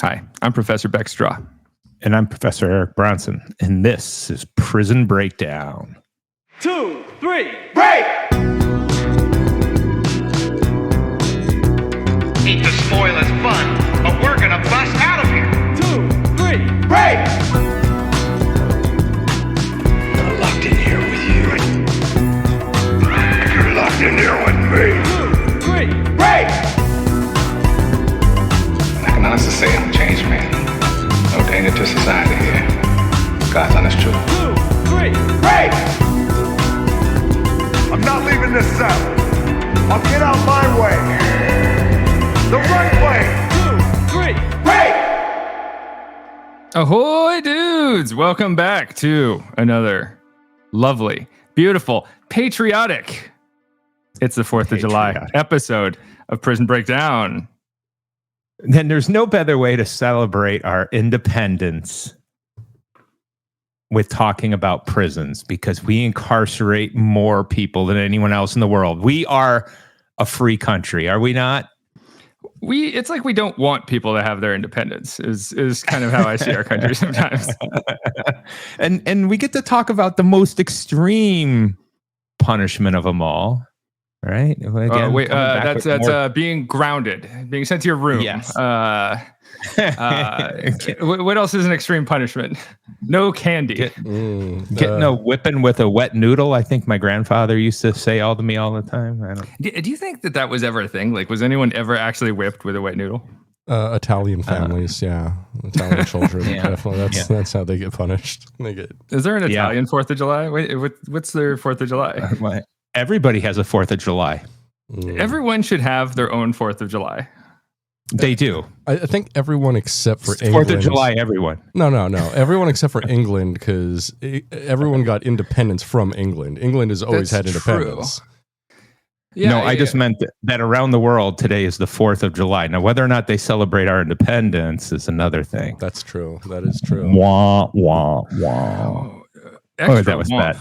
Hi, I'm Professor Beck Strah. And I'm Professor Eric Bronson. And this is Prison Breakdown. 2, 3, break! Hate to spoil his fun, but we're gonna bust out of here. 2, 3, break! You're locked in here with you. You're locked in here with me. 2, 3, break! I can honestly say I'm a changed man. No danger to society here. God's honest truth. 2, 3, break! I'm not leaving this cell. I'll get out my way. The right way. 2, 3, break! Ahoy, dudes! Welcome back to another lovely, beautiful, patriotic. It's the 4th of July episode of Prison Breakdown. Then there's no better way to celebrate our independence with talking about prisons, because we incarcerate more people than anyone else in the world. We are a free country, are we not? It's like we don't want people to have their independence is kind of how I see our country sometimes. And we get to talk about the most extreme punishment of them all. Right? Again, that's being grounded, being sent to your room. Yes. What else is an extreme punishment? No candy. Getting a whipping with a wet noodle. I think my grandfather used to say all to me all the time. Do you think that was ever a thing? Like, was anyone ever actually whipped with a wet noodle? Italian families, Italian children, definitely. That's how they get punished. Is there an Italian 4th of July? Wait, what's their 4th of July? Everybody has a 4th of July. Everyone should have their own 4th of July. They do. I think everyone except for England. 4th of July, everyone. No. Everyone except for England, because everyone got independence from England. England has always had independence. I just meant that around the world today is the 4th of July. Now, whether or not they celebrate our independence is another thing. That's true. That is true. Wah, wah, wah. That was bad.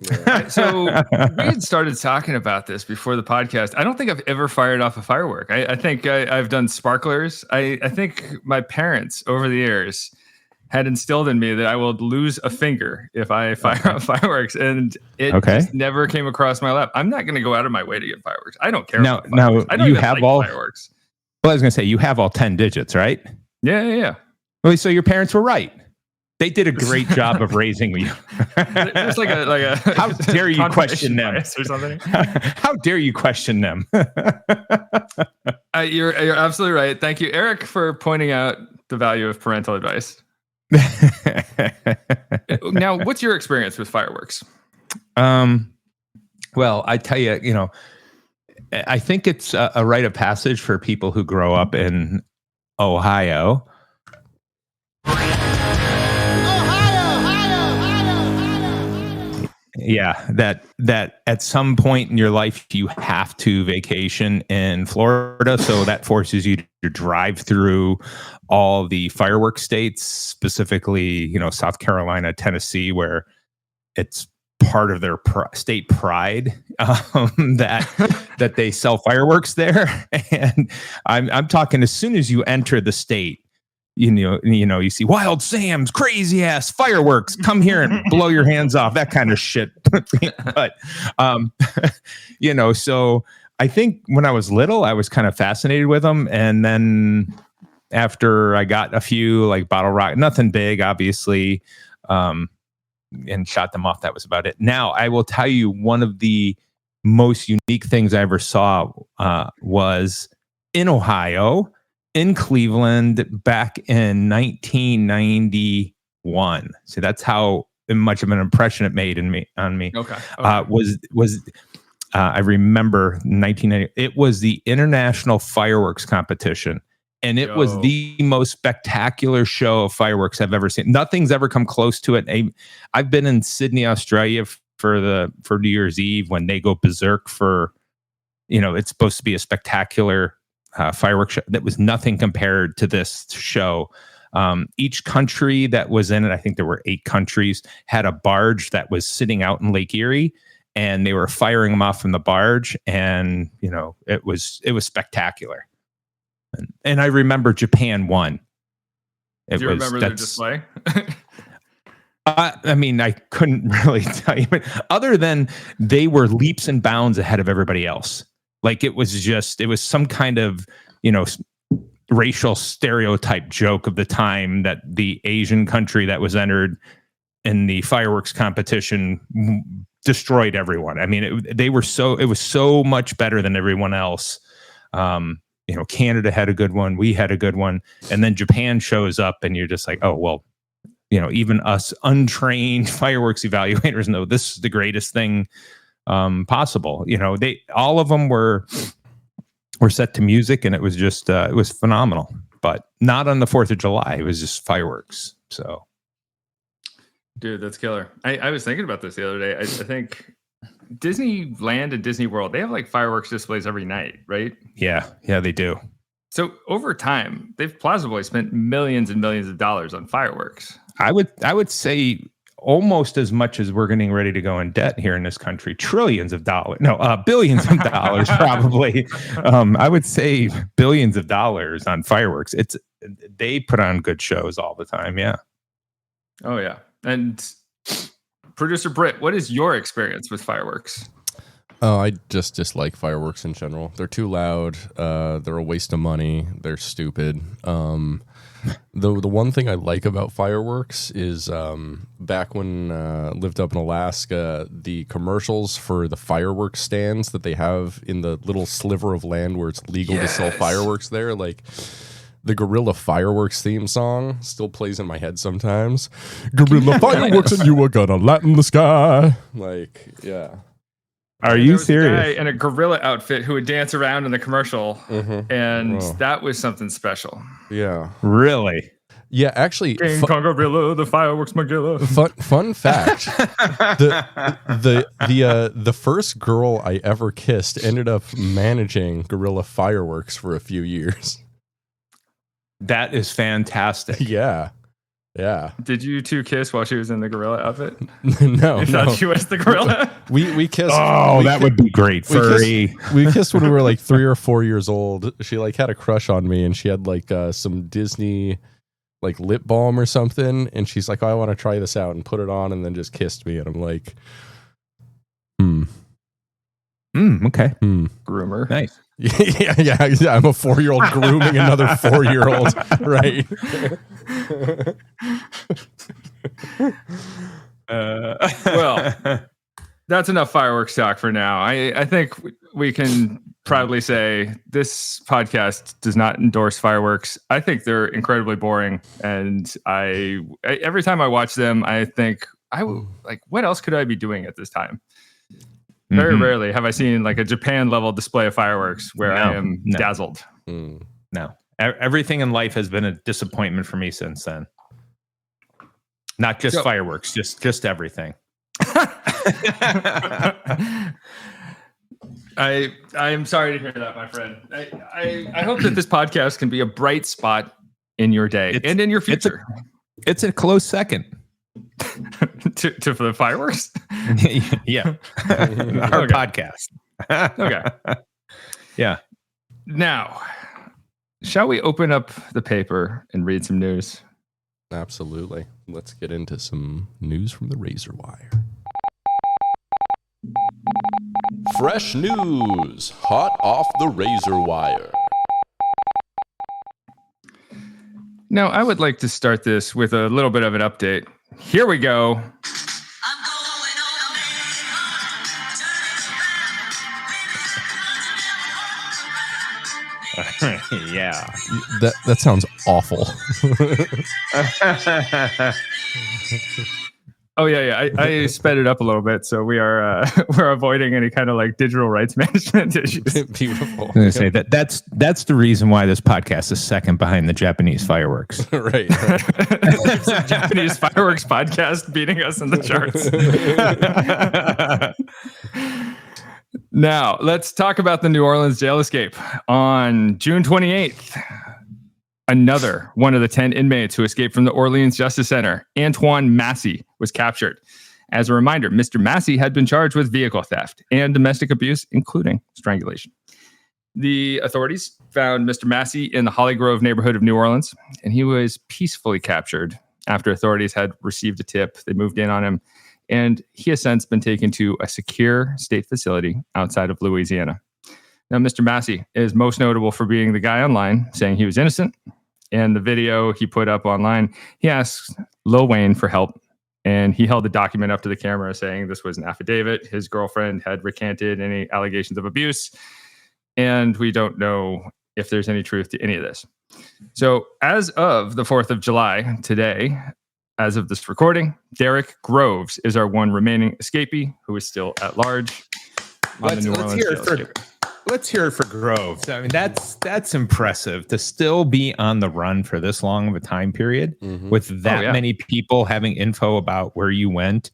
Yeah. So we had started talking about this before the podcast. I don't think I've ever fired off a firework. I think I've done sparklers. I think my parents over the years had instilled in me that I will lose a finger if I fire off fireworks, and it just never came across my lap. I'm not going to go out of my way to get fireworks. I don't care. Now, I don't you even have like all fireworks. Well, I was going to say you have all 10 digits, right? Yeah. Well, so your parents were right. They did a great job of raising you. It's like a how dare you question them or something? How dare you question them? You're absolutely right. Thank you, Eric, for pointing out the value of parental advice. Now, what's your experience with fireworks? Well, I tell you, I think it's a rite of passage for people who grow up in Ohio. Yeah, that at some point in your life you have to vacation in Florida, so that forces you to drive through all the fireworks states, specifically, South Carolina, Tennessee, where it's part of their state pride that they sell fireworks there. And I'm talking as soon as you enter the state. You see Wild Sam's crazy ass fireworks. Come here and blow your hands off. That kind of shit. But, so I think when I was little, I was kind of fascinated with them. And then after I got a few like bottle rocket, nothing big, obviously, and shot them off, that was about it. Now, I will tell you, one of the most unique things I ever saw was in Ohio, in Cleveland, back in 1991. So that's how much of an impression it made on me. Okay. I remember 1990. It was the International Fireworks Competition, and it was the most spectacular show of fireworks I've ever seen. Nothing's ever come close to it. I've been in Sydney, Australia for New Year's Eve when they go berserk for, it's supposed to be a spectacular fireworks show. That was nothing compared to this show. Each country that was in it, I think there were 8 countries, had a barge that was sitting out in Lake Erie, and they were firing them off from the barge, and it was spectacular. And I remember Japan won. Do you remember the display? I mean, I couldn't really tell you, but other than they were leaps and bounds ahead of everybody else. Like it was some kind of, racial stereotype joke of the time that the Asian country that was entered in the fireworks competition destroyed everyone. I mean, it was so much better than everyone else. Canada had a good one. We had a good one. And then Japan shows up and you're just like, oh, well, even us untrained fireworks evaluators know this is the greatest thing possible. All of them were set to music, and it was just it was phenomenal. But not on the 4th of July. It was just fireworks. So, dude, that's killer. I was thinking about this the other day. I think Disneyland and Disney World, they have like fireworks displays every night, right? Yeah, they do. So over time, they've plausibly spent millions and millions of dollars on fireworks. I would say almost as much as we're getting ready to go in debt here in this country. Trillions of dollars. No, billions of dollars probably. I would say billions of dollars on fireworks. They put on good shows all the time. Yeah. Oh, yeah. And producer Britt, what is your experience with fireworks? Oh, I just dislike fireworks in general. They're too loud. They're a waste of money. They're stupid. The one thing I like about fireworks is back when I lived up in Alaska, the commercials for the fireworks stands that they have in the little sliver of land where it's legal to sell fireworks there, like the Guerrilla Fireworks theme song still plays in my head sometimes. Guerrilla Fireworks and you are gonna light in the sky. Like, yeah. Are you serious? A guy in a gorilla outfit who would dance around in the commercial, and that was something special. Yeah. Really? Yeah, actually, King Kong Gorilla, the fireworks Magilla. Fun fact: the first girl I ever kissed ended up managing Guerrilla Fireworks for a few years. That is fantastic. Yeah. Yeah. Did you two kiss while she was in the gorilla outfit? No. You thought she was the gorilla? We kissed. Oh, that would be great. We kissed when we were like 3 or 4 years old. She like had a crush on me, and she had like some Disney like lip balm or something, and she's like, "Oh, I want to try this out," and put it on, and then just kissed me, and I'm like, okay. Groomer. Nice. Yeah. I'm a 4-year-old grooming another 4-year-old, right? Well, that's enough fireworks talk for now. I think we can proudly say this podcast does not endorse fireworks. I think they're incredibly boring, and I every time I watch them, I think what else could I be doing at this time? Very rarely have I seen like a Japan level display of fireworks where I am dazzled. No, everything in life has been a disappointment for me since then. Not just fireworks, just everything. I am sorry to hear that, my friend. I hope that this podcast can be a bright spot in your day and in your future. It's a close second. to for the fireworks. Yeah. Our podcast. Okay. Yeah. Now, shall we open up the paper and read some news? Absolutely. Let's get into some news from the razor wire. Fresh news, hot off the razor wire. Now, I would like to start this with a little bit of an update. Here we go. Yeah. That sounds awful. Oh yeah. I sped it up a little bit, so we are we're avoiding any kind of like digital rights management issues. Beautiful. I'm gonna say that's the reason why this podcast is second behind the Japanese fireworks. Right. The Japanese fireworks podcast beating us in the charts. Now, let's talk about the New Orleans jail escape. On June 28th, another one of the 10 inmates who escaped from the Orleans Justice Center, Antoine Massey, was captured. As a reminder, Mr. Massey had been charged with vehicle theft and domestic abuse, including strangulation. The authorities found Mr. Massey in the Holly Grove neighborhood of New Orleans, and he was peacefully captured after authorities had received a tip. They moved in on him, and he has since been taken to a secure state facility outside of Louisiana. Now, Mr. Massey is most notable for being the guy online saying he was innocent. And the video he put up online, he asked Lil Wayne for help. And he held the document up to the camera saying this was an affidavit. His girlfriend had recanted any allegations of abuse. And we don't know if there's any truth to any of this. So as of the 4th of July, today, as of this recording, Derek Groves is our one remaining escapee who is still at large on the New Orleans jail escape. Let's hear it for Groves. I mean, that's impressive to still be on the run for this long of a time period with that many people having info about where you went.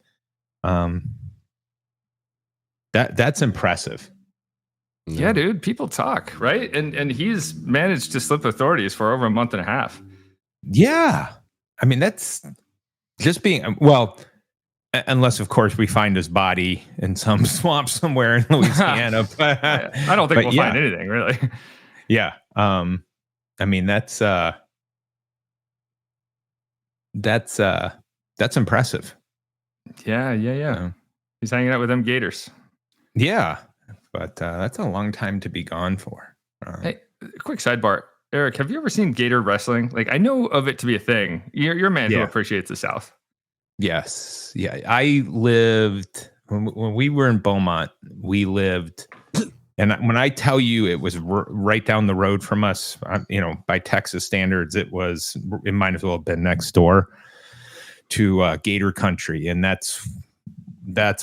That's impressive. Yeah, dude, people talk, right? And he's managed to slip authorities for over a month and a half. Yeah. I mean, that's just being, well, unless, of course, we find his body in some swamp somewhere in Louisiana. But, I don't think we'll find anything, really. Yeah. I mean, that's impressive. Yeah. He's hanging out with them gators. Yeah. But that's a long time to be gone for. Hey, quick sidebar. Eric, have you ever seen gator wrestling? Like, I know of it to be a thing. You're a man who appreciates the South. Yes. Yeah. I lived when we were in Beaumont, we lived, and when I tell you it was right down the road from us, by Texas standards, it might as well have been next door to Gator Country. And that's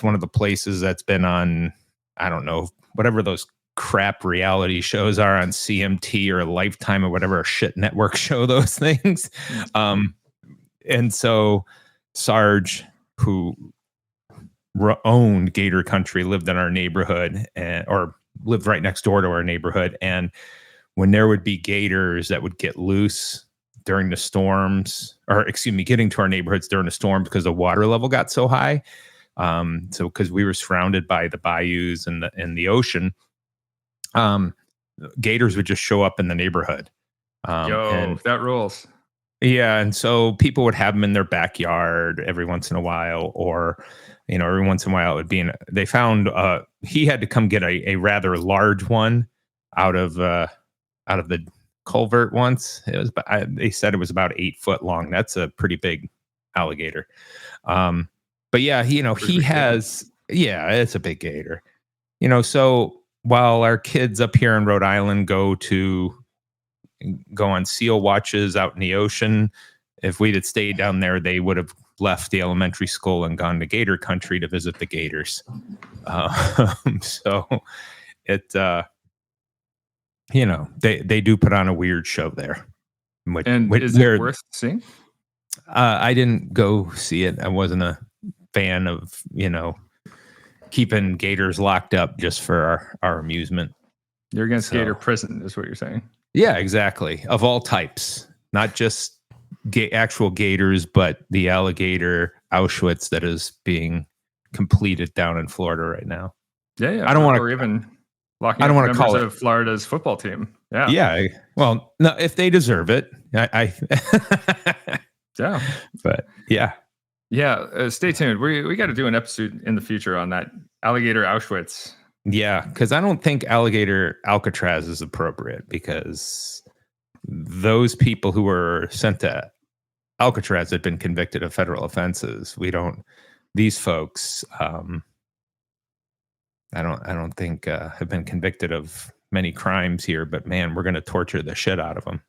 one of the places that's been on, I don't know, whatever those crap reality shows are on CMT or Lifetime or whatever shit network show those things. And so Sarge, who owned Gator Country, lived in our neighborhood or lived right next door to our neighborhood. And when there would be gators that would get loose during the storms, getting to our neighborhoods during the storm because the water level got so high. So because we were surrounded by the bayous and the ocean, gators would just show up in the neighborhood. That rules. Yeah, and so people would have them in their backyard every once in a while, or every once in a while it would be they found he had to come get a rather large one out of the culvert once. It was they said it was about 8 foot long. That's a pretty big alligator. But yeah, he has it's a big gator. So while our kids up here in Rhode Island go on seal watches out in the ocean, if we'd had stayed down there, they would have left the elementary school and gone to Gator Country to visit the gators. So it, they do put on a weird show there. Is it worth seeing? I didn't go see it. I wasn't a fan of, keeping gators locked up just for our amusement. You're against gator prison, is what you're saying. Yeah, exactly. Of all types, not just actual gators, but the alligator Auschwitz that is being completed down in Florida right now. Yeah. I don't want to, or even locking up members of Florida's football team. Yeah. Yeah. Well, no, if they deserve it, I yeah. But yeah. Yeah. Stay tuned. We got to do an episode in the future on that alligator Auschwitz. Yeah, because I don't think alligator Alcatraz is appropriate, because those people who were sent to Alcatraz had been convicted of federal offenses. These folks, I don't think have been convicted of many crimes here, but man, we're going to torture the shit out of them.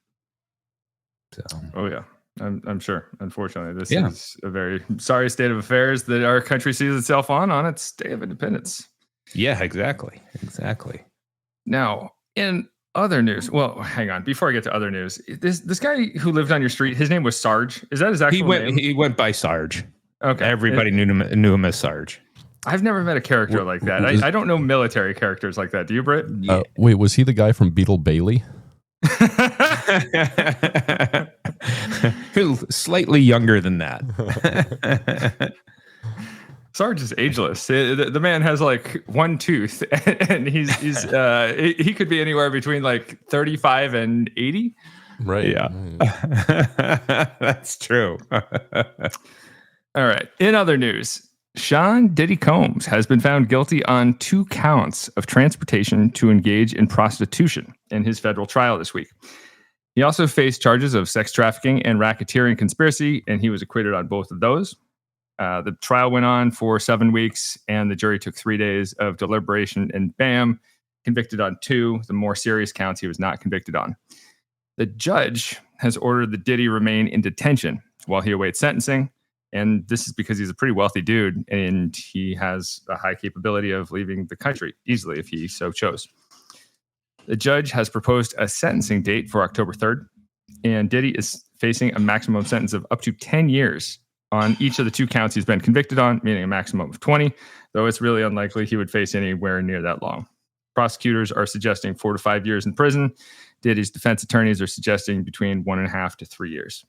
So. Oh yeah, I'm sure. Unfortunately, this is a very sorry state of affairs that our country sees itself on its Day of Independence. Yeah, exactly. Now, in other news, well, hang on. Before I get to other news, this guy who lived on your street, his name was Sarge. Is that his actual name? He went by Sarge. Okay. Everybody knew him as Sarge. I've never met a character like that. I don't know military characters like that. Do you, Britt? Wait, was he the guy from Beetle Bailey? Slightly younger than that. Sarge is ageless. The man has like one tooth, and he could be anywhere between like 35 and 80. Right. Yeah. That's true. All right. In other news, Sean Diddy Combs has been found guilty on 2 counts of transportation to engage in prostitution in his federal trial this week. He also faced charges of sex trafficking and racketeering conspiracy, and he was acquitted on both of those. The trial went on for 7 weeks, and the jury took 3 days of deliberation, and bam, convicted on 2. The more serious counts he was not convicted on. The judge has ordered the Diddy remain in detention while he awaits sentencing, and this is because he's a pretty wealthy dude, and he has a high capability of leaving the country easily if he so chose. The judge has proposed a sentencing date for October 3rd, and Diddy is facing a maximum sentence of up to 10 years on each of the 2 counts he's been convicted on, meaning a maximum of 20, though it's really unlikely he would face anywhere near that long. Prosecutors are suggesting 4 to 5 years in prison. Diddy's defense attorneys are suggesting between 1.5 to 3 years.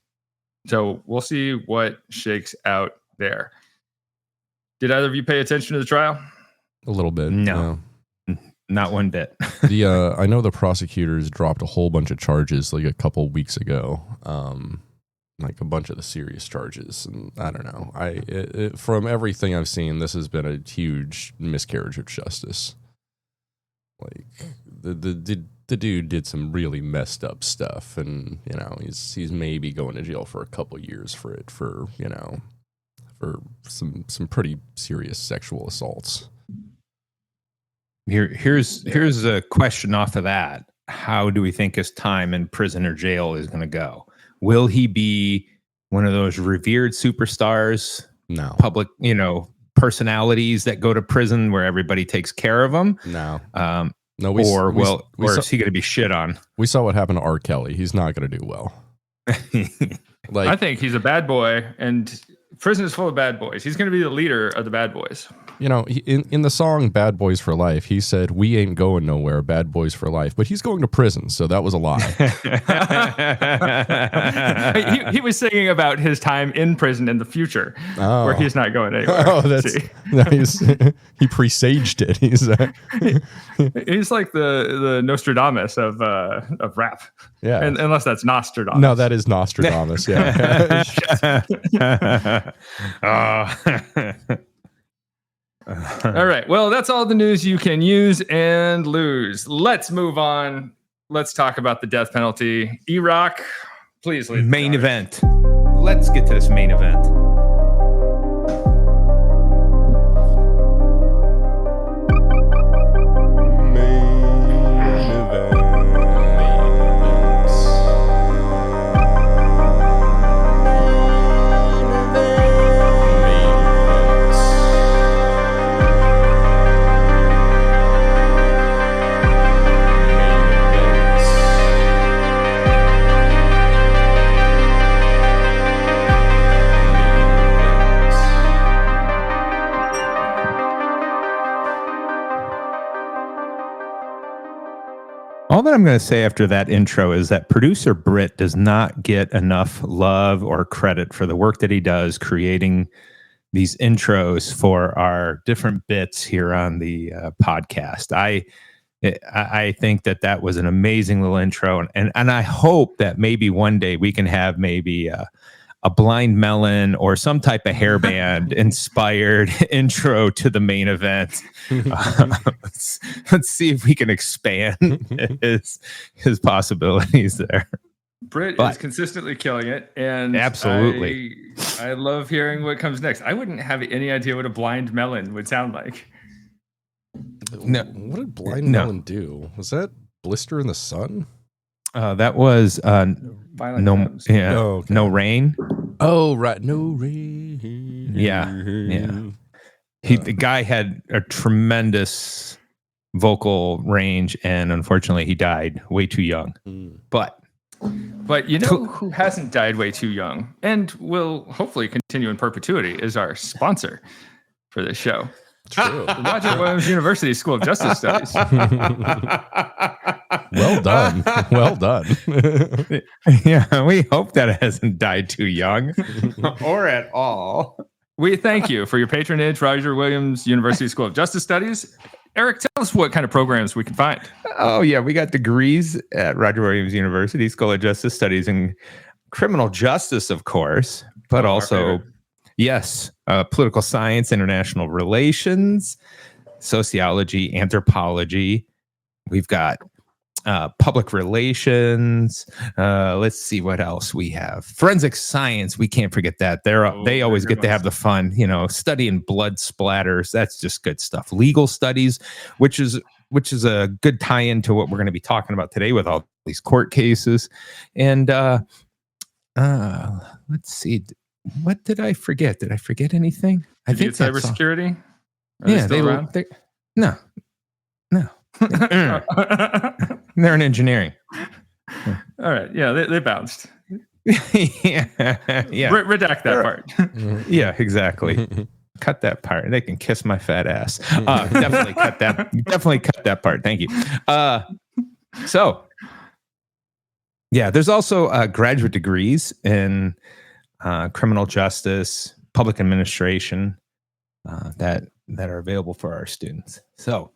So we'll see what shakes out there. Did either of you pay attention to the trial? A little bit. No. Not one bit. I know the prosecutors dropped a whole bunch of charges like a couple weeks ago. Like a bunch of the serious charges, and I don't know. From everything I've seen, this has been a huge miscarriage of justice. Like the dude did some really messed up stuff, and you know he's maybe going to jail for a couple years for it for some pretty serious sexual assaults. Here's a question off of that. How do we think his time in prison or jail is going to go? Will he be one of those revered superstars? No. Public, personalities that go to prison where everybody takes care of them? No. No. Or is he going to be shit on? We saw what happened to R. Kelly. He's not going to do well. I think he's a bad boy, and prison is full of bad boys. He's going to be the leader of the bad boys. You know, in the song Bad Boys for Life, he said, "We ain't going nowhere, bad boys for life." But he's going to prison, so that was a lie. he was singing about his time in prison in the future, where he's not going anywhere. Oh, that's nice. He presaged it. He's like the Nostradamus of rap. Yeah. Unless that's Nostradamus. No, that is Nostradamus. Yeah. All right. Well, that's all the news you can use and lose. Let's move on. Let's talk about the death penalty. Iraq, please lead. Main event. Let's get to this main event. All that I'm going to say after that intro is that producer Britt does not get enough love or credit for the work that he does creating these intros for our different bits here on the podcast. I think that was an amazing little intro, and I hope that maybe one day we can have maybe a Blind Melon or some type of hairband inspired intro to the main event. Let's see if we can expand his possibilities there. Britt is consistently killing it, and absolutely, I love hearing what comes next. I wouldn't have any idea what a blind melon would sound like. No, what did Blind Melon do? Was that Blister in the Sun? That was No Rain. Oh, right, No Rain. Yeah. The guy had a tremendous vocal range, and unfortunately, he died way too young. But you know who hasn't died way too young and will hopefully continue in perpetuity is our sponsor for this show. True. The Roger Williams University School of Justice Studies. Well done. Well done. Yeah, we hope that it hasn't died too young or at all. We thank you for your patronage, Roger Williams University School of Justice Studies. Eric, tell us what kind of programs we can find. Oh, yeah. We got degrees at Roger Williams University School of Justice Studies in criminal justice, of course, but also, yes, political science, international relations, sociology, anthropology. We've got public relations. Let's see what else we have. Forensic science. We can't forget that. They always get to have the fun, studying blood splatters. That's just good stuff. Legal studies, which is a good tie-in to what we're going to be talking about today with all these court cases. And let's see. What did I forget? Did I forget anything? I think cybersecurity. Yeah, no. They're in engineering. All right. Yeah, they bounced. yeah. Redact that part. Yeah, exactly. Cut that part. They can kiss my fat ass. Definitely cut that. Definitely cut that part. Thank you. So, yeah, there's also graduate degrees in criminal justice, public administration that are available for our students. So.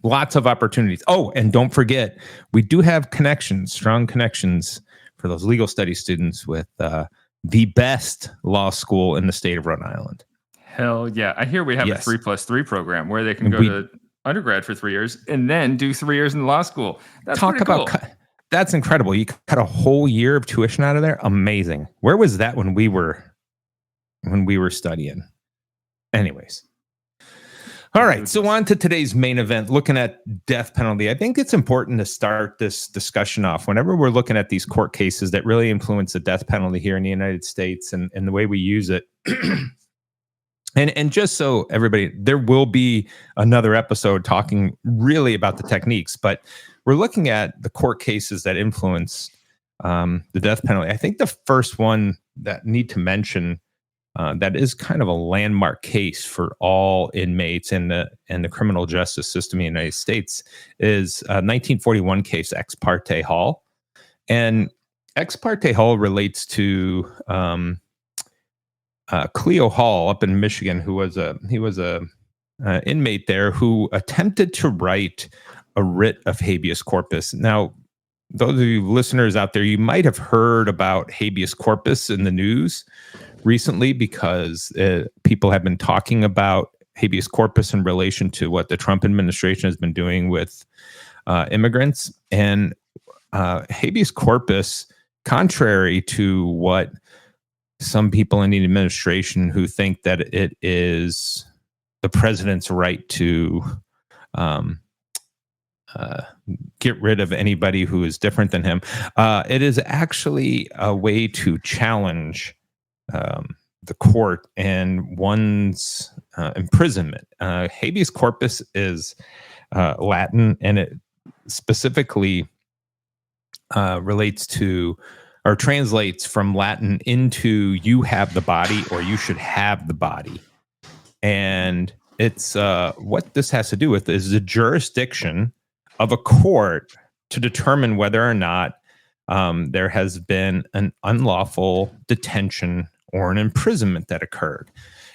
Lots of opportunities. Oh, and don't forget, we do have connections, strong connections for those legal studies students with the best law school in the state of Rhode Island. Hell yeah. I hear we have a 3+3 program where they can go to undergrad for 3 years and then do 3 years in law school. That's pretty cool. That's incredible. You cut a whole year of tuition out of there. Amazing. Where was that when we were studying? Anyways. All right, so on to today's main event, looking at death penalty. I think it's important to start this discussion off whenever we're looking at these court cases that really influence the death penalty here in the United States and the way we use it. And just so everybody, there will be another episode talking really about the techniques, but we're looking at the court cases that influence the death penalty. I think the first one that need to mention that is kind of a landmark case for all inmates in the criminal justice system in the United States is a 1941 case, Ex parte Hall. And Ex parte Hall relates to Cleo Hall up in Michigan, who was a inmate there who attempted to write a writ of habeas corpus. Now, those of you listeners out there, you might have heard about habeas corpus in the news recently because people have been talking about habeas corpus in relation to what the Trump administration has been doing with immigrants. And habeas corpus, contrary to what some people in the administration who think that it is the president's right to get rid of anybody who is different than him, it is actually a way to challenge the court and one's imprisonment. Habeas corpus is Latin, and it specifically relates to or translates from Latin into "you have the body" or "you should have the body." And it's what this has to do with is the jurisdiction of a court to determine whether or not there has been an unlawful detention or an imprisonment that occurred.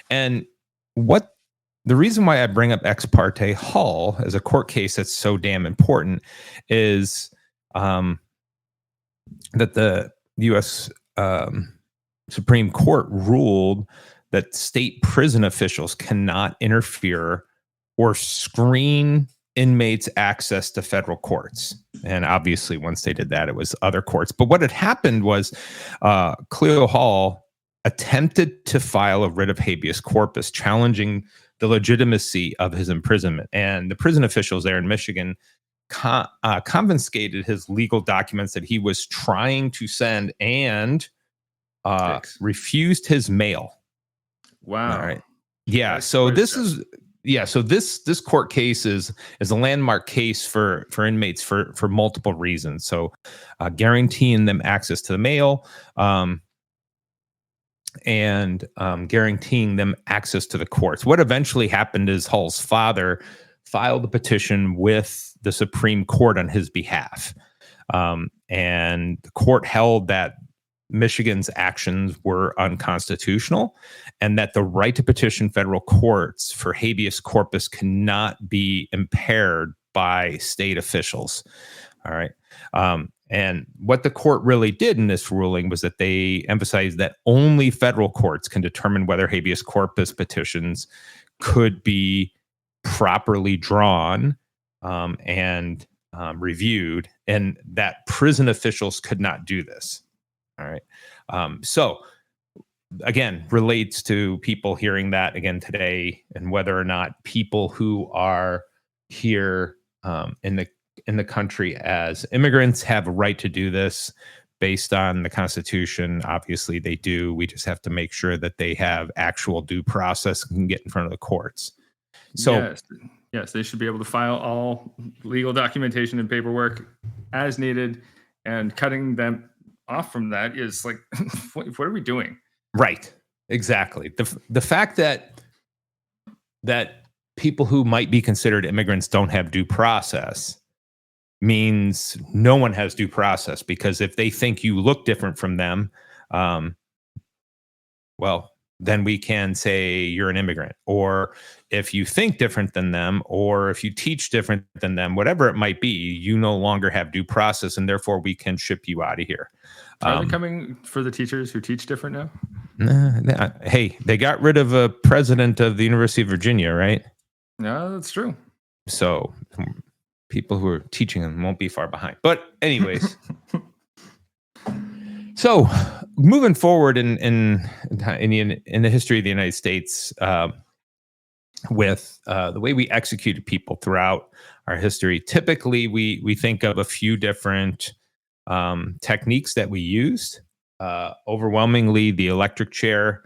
And the reason why I bring up Ex parte Hall as a court case that's so damn important is that the U.S. Supreme Court ruled that state prison officials cannot interfere or screen inmates' access to federal courts. And obviously, once they did that, it was other courts. But what had happened was Cleo Hall attempted to file a writ of habeas corpus challenging the legitimacy of his imprisonment. And the prison officials there in Michigan confiscated his legal documents that he was trying to send and refused his mail. Wow. All right. Yeah. So this court case is a landmark case for inmates for multiple reasons. So guaranteeing them access to the mail, and guaranteeing them access to the courts. What eventually happened is Hall's father filed a petition with the Supreme Court on his behalf. And the court held that Michigan's actions were unconstitutional, and that the right to petition federal courts for habeas corpus cannot be impaired by state officials. All right. And what the court really did in this ruling was that they emphasized that only federal courts can determine whether habeas corpus petitions could be properly drawn and reviewed, and that prison officials could not do this. All right. So again, relates to people hearing that again today, and whether or not people who are here in the country as immigrants have a right to do this based on the Constitution. Obviously they do. We just have to make sure that they have actual due process and can get in front of the courts. So yes, they should be able to file all legal documentation and paperwork as needed, and cutting them off from that is like, what are we doing? Right. Exactly. The fact that people who might be considered immigrants don't have due process means no one has due process, because if they think you look different from them, well, then we can say you're an immigrant. Or if you think different than them, or if you teach different than them, whatever it might be, you no longer have due process, and therefore we can ship you out of here. Are they coming for the teachers who teach different now? Hey, they got rid of a president of the University of Virginia, right? No, that's true. So people who are teaching them won't be far behind. But anyways, so moving forward in the history of the United States, with the way we executed people throughout our history, typically we think of a few different techniques that we used. Overwhelmingly, the electric chair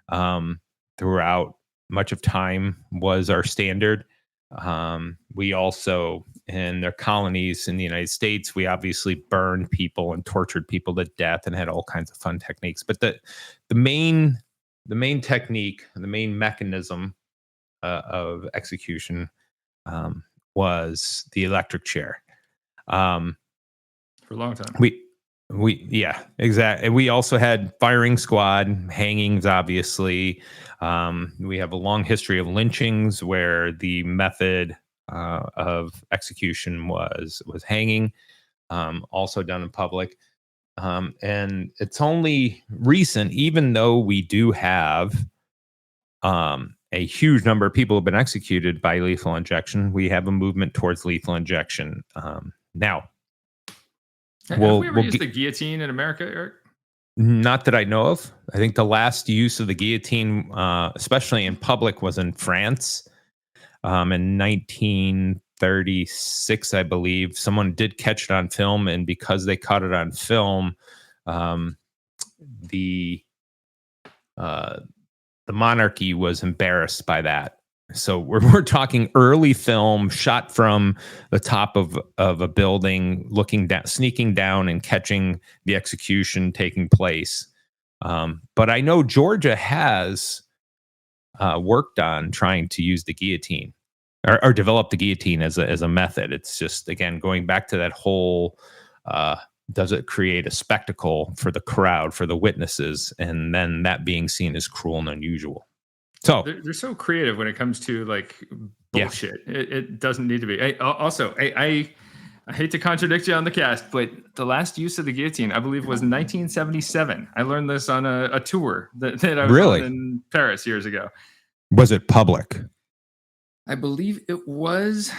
throughout much of time was our standard. We also, in their colonies in the United States, we obviously burned people and tortured people to death and had all kinds of fun techniques. But the main technique, the main mechanism of execution was the electric chair. For a long time. Yeah, exactly. We also had firing squad, hangings, obviously. We have a long history of lynchings where the method of execution was hanging, also done in public. And it's only recent, even though we do have a huge number of people who have been executed by lethal injection, we have a movement towards lethal injection now. Have we ever used the guillotine in America, Eric? Not that I know of. I think the last use of the guillotine, especially in public, was in France in 1936, I believe. Someone did catch it on film, and because they caught it on film, the monarchy was embarrassed by that. So we're talking early film shot from the top of a building, looking down, sneaking down, and catching the execution taking place. But I know Georgia has worked on trying to use the guillotine or develop the guillotine as a method. It's just, again, going back to that whole, does it create a spectacle for the crowd, for the witnesses, and then that being seen as cruel and unusual. So they're so creative when it comes to like bullshit. Yeah. It doesn't need to be. I hate to contradict you on the cast, but the last use of the guillotine, I believe, was 1977. I learned this on a tour that I was on in Paris years ago. Was it public? I believe it was.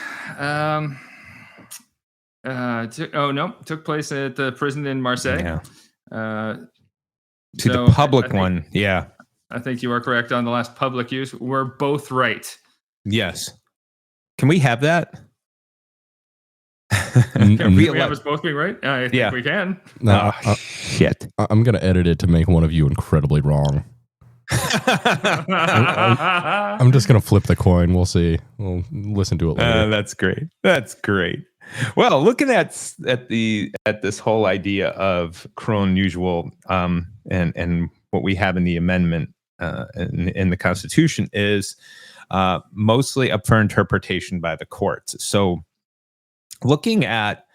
Took place at the prison in Marseille. Yeah. The public one, yeah. I think you are correct on the last public use. We're both right. Yes. Can we have that? Can we have us both being right? I think we can. No, shit. I'm going to edit it to make one of you incredibly wrong. I'm just going to flip the coin. We'll see. We'll listen to it later. That's great. That's great. Well, looking at this whole idea of cruel and unusual, and what we have in the amendment in the Constitution is mostly up for interpretation by the courts. So looking at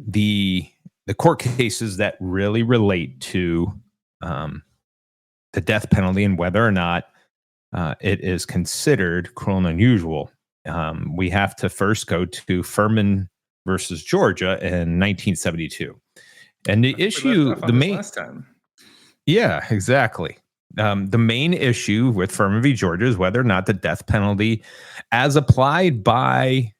the court cases that really relate to the death penalty and whether or not it is considered cruel and unusual. We have to first go to Furman versus Georgia in 1972. And the issue, the main last time. Yeah, exactly. The main issue with Furman v. Georgia is whether or not the death penalty, as applied by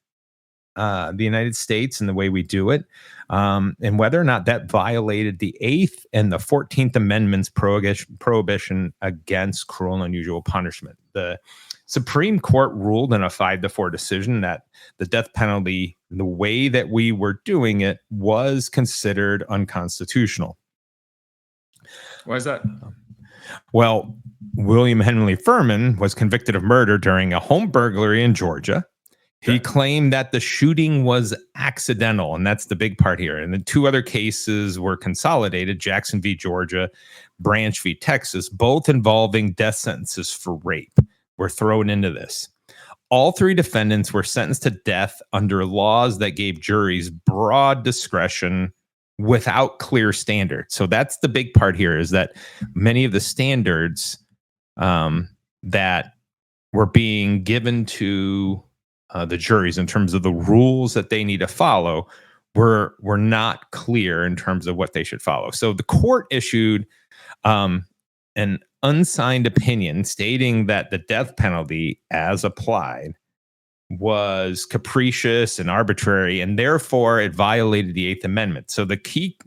the United States and the way we do it, and whether or not that violated the 8th and the 14th Amendments prohibition against cruel and unusual punishment. The Supreme Court ruled in a 5-4 decision that the death penalty, the way that we were doing it, was considered unconstitutional. Why is that? Well, William Henry Furman was convicted of murder during a home burglary in Georgia. He claimed that the shooting was accidental, and that's the big part here. And the 2 other cases were consolidated, Jackson v. Georgia, Branch v. Texas, both involving death sentences for rape, were thrown into this. All 3 defendants were sentenced to death under laws that gave juries broad discretion without clear standards. So that's the big part here, is that many of the standards that were being given to the juries in terms of the rules that they need to follow were not clear in terms of what they should follow. So the court issued an unsigned opinion stating that the death penalty, as applied, was capricious and arbitrary, and therefore it violated the 8th Amendment. So the key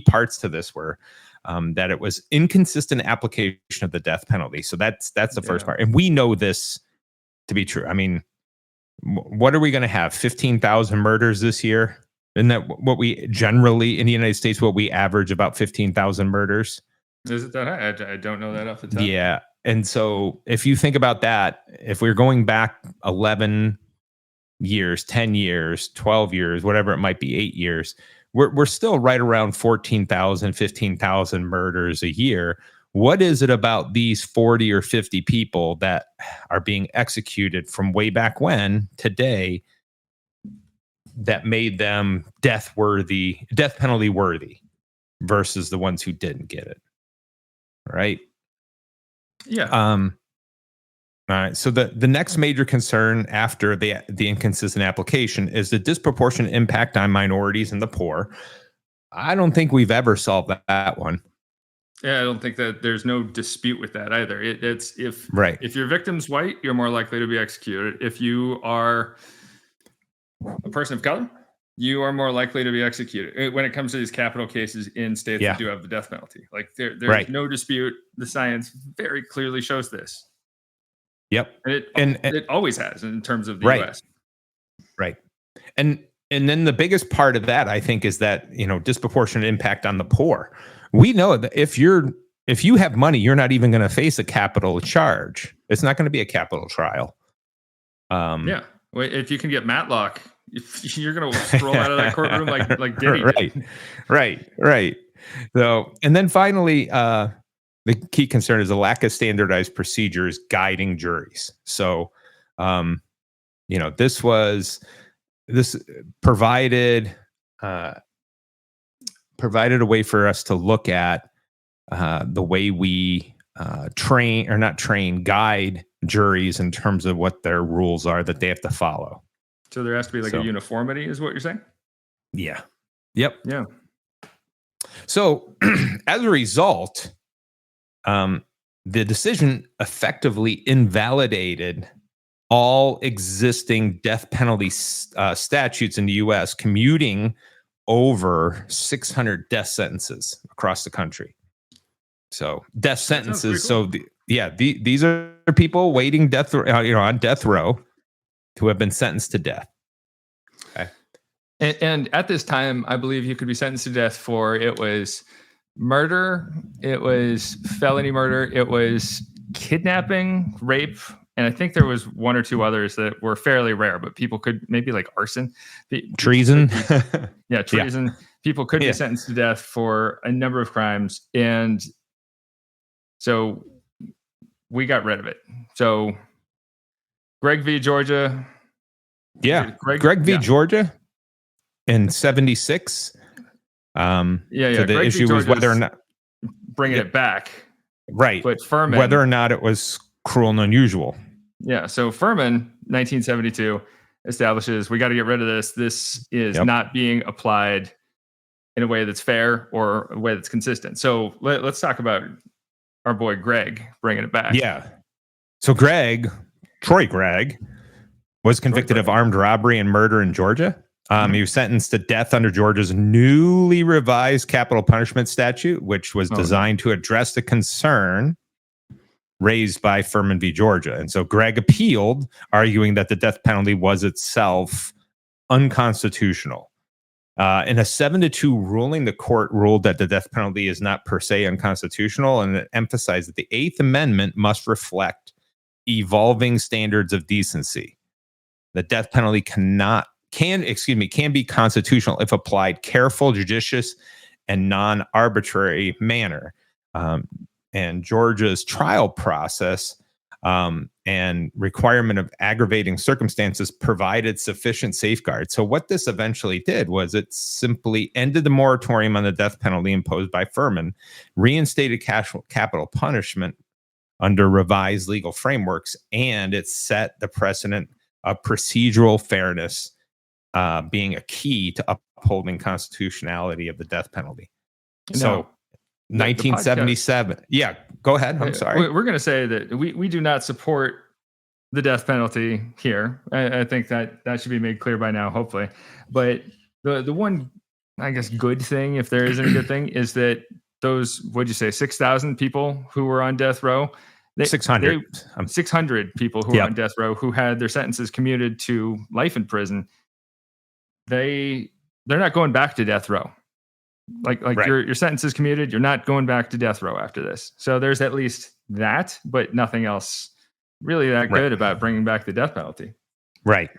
parts to this were that it was inconsistent application of the death penalty. So that's the first part, and we know this to be true. I mean, what are we going to have? 15,000 murders this year? Isn't that what we generally in the United States? What we average about 15,000 murders? Is it that high? I don't know that off the top. Yeah, and so if you think about that, if we're going back 11 years, 10 years, 12 years, whatever it might be, 8 years, we're still right around 14,000, 15,000 murders a year. What is it about these 40 or 50 people that are being executed from way back when today that made them death penalty worthy versus the ones who didn't get it? Right? Yeah. All right. So the next major concern after the inconsistent application is the disproportionate impact on minorities and the poor. I don't think we've ever solved that one. Yeah, I don't think that there's no dispute with that either. It's if your victim's white, you're more likely to be executed. If you are a person of color, you are more likely to be executed. When it comes to these capital cases in states that do have the death penalty, like there's no dispute. The science very clearly shows this. Yep, and it always has in terms of the U.S. Right, and then the biggest part of that, I think, is that disproportionate impact on the poor. We know that if you have money, you're not even going to face a capital charge. It's not going to be a capital trial. Yeah, if you can get Matlock, you're going to stroll out of that courtroom like Diddy. Right. So, and then finally, the key concern is the lack of standardized procedures guiding juries. So, this provided a way for us to look at the way we guide juries in terms of what their rules are that they have to follow. So there has to be a uniformity, is what you're saying? Yeah. Yep. Yeah. So as a result, the decision effectively invalidated all existing death penalty statutes in the U.S. commuting over 600 death sentences across the country. So death sentences. Cool. So these are people waiting on death row who have been sentenced to death. Okay. And at this time, I believe you could be sentenced to death for it was murder, it was felony murder, it was kidnapping, rape, and I think there was one or two others that were fairly rare, but people could maybe like arson, treason. Treason. Yeah. People could be sentenced to death for a number of crimes, and so we got rid of it. So Greg v. Georgia. Yeah. Greg v. Georgia in 76. So the issue was whether or not bringing it back. Right. But Furman, whether or not it was cruel and unusual. Yeah. So Furman, 1972, establishes we got to get rid of this. This is not being applied in a way that's fair or a way that's consistent. So let's talk about our boy Greg bringing it back. Yeah. So Troy Gregg, was convicted of armed robbery and murder in Georgia. He was sentenced to death under Georgia's newly revised capital punishment statute, which was designed to address the concern raised by Furman v. Georgia. And so Gregg appealed, arguing that the death penalty was itself unconstitutional. In a 7-2 ruling, the court ruled that the death penalty is not per se unconstitutional, and it emphasized that the Eighth Amendment must reflect evolving standards of decency. The death penalty can be constitutional if applied careful, judicious, and non-arbitrary manner. And Georgia's trial process and requirement of aggravating circumstances provided sufficient safeguards. So what this eventually did was it simply ended the moratorium on the death penalty imposed by Furman, reinstated capital punishment under revised legal frameworks, and it set the precedent of procedural fairness being a key to upholding constitutionality of the death penalty. So 1977. Yeah, go ahead. I'm sorry. We're going to say that we do not support the death penalty here. I think that should be made clear by now, hopefully. But the one, I guess, good thing, if there is any good thing, is that those, what'd you say, 6,000 people who were on death row? 600. 600 people who were on death row who had their sentences commuted to life in prison. They're not going back to death row. Like right. your sentence is commuted. You're not going back to death row after this. So there's at least that, but nothing else really that good about bringing back the death penalty. Right.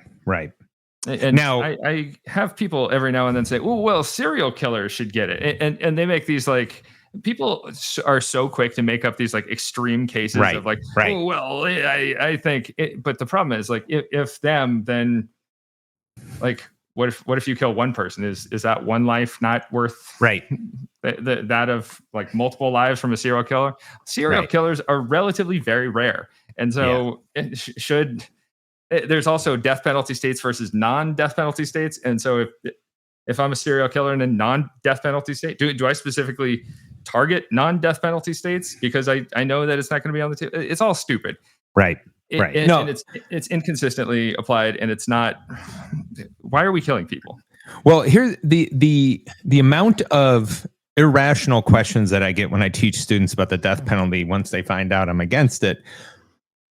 And now I have people every now and then say, "Oh, well, serial killers should get it," and they make these like people are so quick to make up these like extreme cases of like, "Oh, well, I think," but the problem is like if them, then like. What if you kill one person? Is that one life not worth that of like multiple lives from a serial killer? Serial killers are relatively very rare, and so there's also death penalty states versus non-death penalty states. And so if I'm a serial killer in a non-death penalty state, do I specifically target non-death penalty states because I know that it's not going to be on the table? It's all stupid, right? And it's inconsistently applied, and it's not. Why are we killing people? Well, here's the amount of irrational questions that I get when I teach students about the death penalty once they find out I'm against it,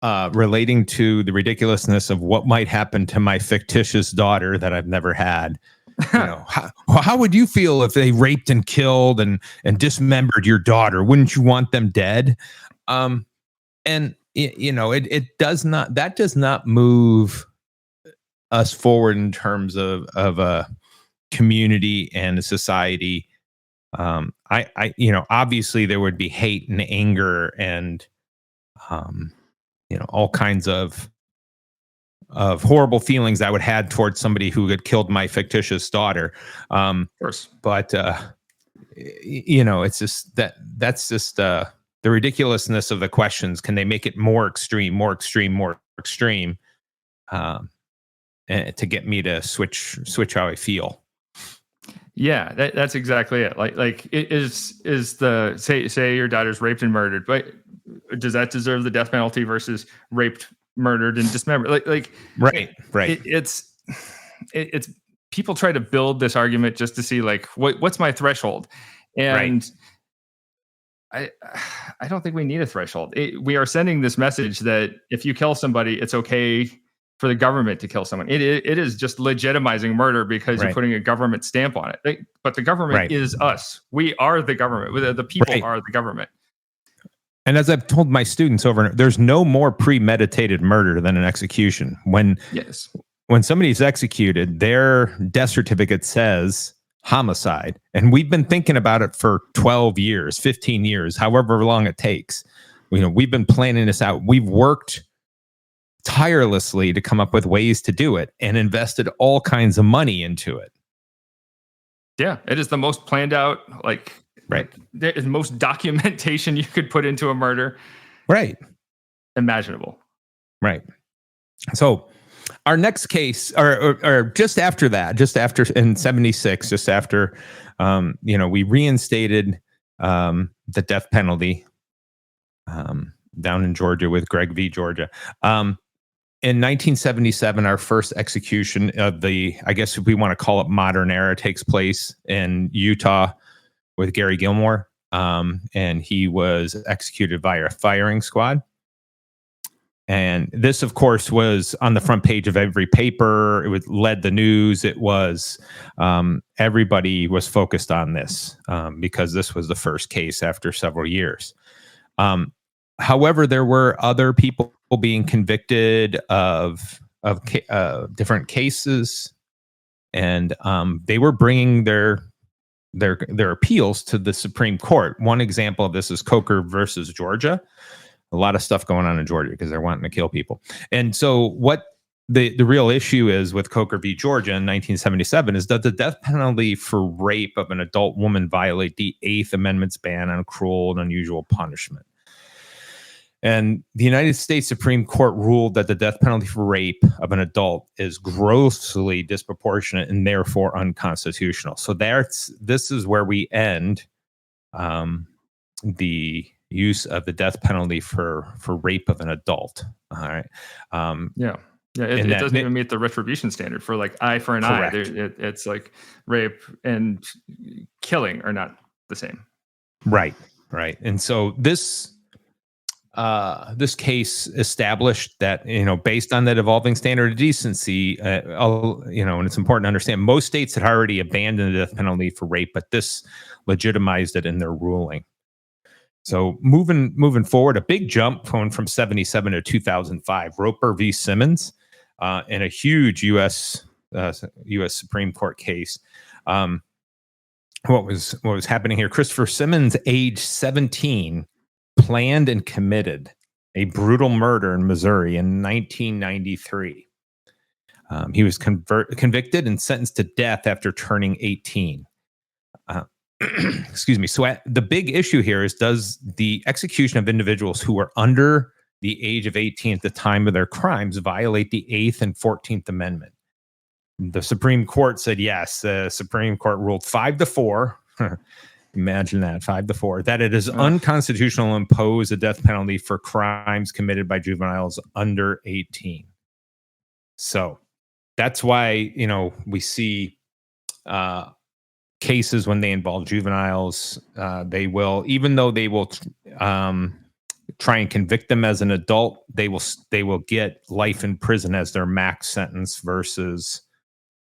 relating to the ridiculousness of what might happen to my fictitious daughter that I've never had. You know, how would you feel if they raped and killed and dismembered your daughter? Wouldn't you want them dead? And it does not move us forward in terms of a community and a society. Obviously there would be hate and anger and, all kinds of horrible feelings I would have towards somebody who had killed my fictitious daughter. Of course. But, it's just that's just, the ridiculousness of the questions. Can they make it more extreme, and to get me to switch how I feel? Yeah, that's exactly it. Like it is the say your daughter's raped and murdered, but does that deserve the death penalty versus raped, murdered, and dismembered? Right. It's people try to build this argument just to see like what's my threshold, and I don't think we need a threshold. We are sending this message that if you kill somebody, it's okay for the government to kill someone. It is just legitimizing murder because you're putting a government stamp on it. But the government is us. We are the government. The people are the government. And as I've told my students there's no more premeditated murder than an execution. When somebody's executed, their death certificate says homicide. And we've been thinking about it for 12 years, 15 years, however long it takes. We've been planning this out. We've worked tirelessly to come up with ways to do it and invested all kinds of money into it. Yeah, it is the most planned out, like Right. There is most documentation you could put into a murder. Right. Imaginable. Right. So our next case, or just after that, just after in 76, just after, we reinstated the death penalty down in Georgia with Greg v. Georgia. In 1977, our first execution of I guess if we want to call it modern era, takes place in Utah with Gary Gilmore. And he was executed via a firing squad. And this, of course, was on the front page of every paper. It led the news. It was everybody was focused on this because this was the first case after several years. However, there were other people being convicted of different cases, and they were bringing their appeals to the Supreme Court. One example of this is Coker versus Georgia. A lot of stuff going on in Georgia because they're wanting to kill people. And so what the real issue is with Coker v. Georgia in 1977 is that the death penalty for rape of an adult woman violate the 8th Amendment's ban on cruel and unusual punishment. And the United States Supreme Court ruled that the death penalty for rape of an adult is grossly disproportionate and therefore unconstitutional. So this is where we end the use of the death penalty for rape of an adult. All right. It doesn't even meet the retribution standard for like eye for an correct. eye. It's like rape and killing are not the same. Right. And so this case established that, based on that evolving standard of decency, and it's important to understand most states had already abandoned the death penalty for rape, but this legitimized it in their ruling. So moving forward, a big jump going from 77 to 2005, Roper v. Simmons, in a huge U.S. Supreme Court case. What was happening here? Christopher Simmons, age 17, planned and committed a brutal murder in Missouri in 1993. He was convicted and sentenced to death after turning 18. Excuse me. So the big issue here is, does the execution of individuals who were under the age of 18 at the time of their crimes violate the 8th and 14th Amendment? The Supreme Court said yes. The Supreme Court ruled 5-4. Imagine that, 5-4, that it is unconstitutional to impose a death penalty for crimes committed by juveniles under 18. So that's why, we see cases when they involve juveniles, they will, even though they will try and convict them as an adult, they will get life in prison as their max sentence versus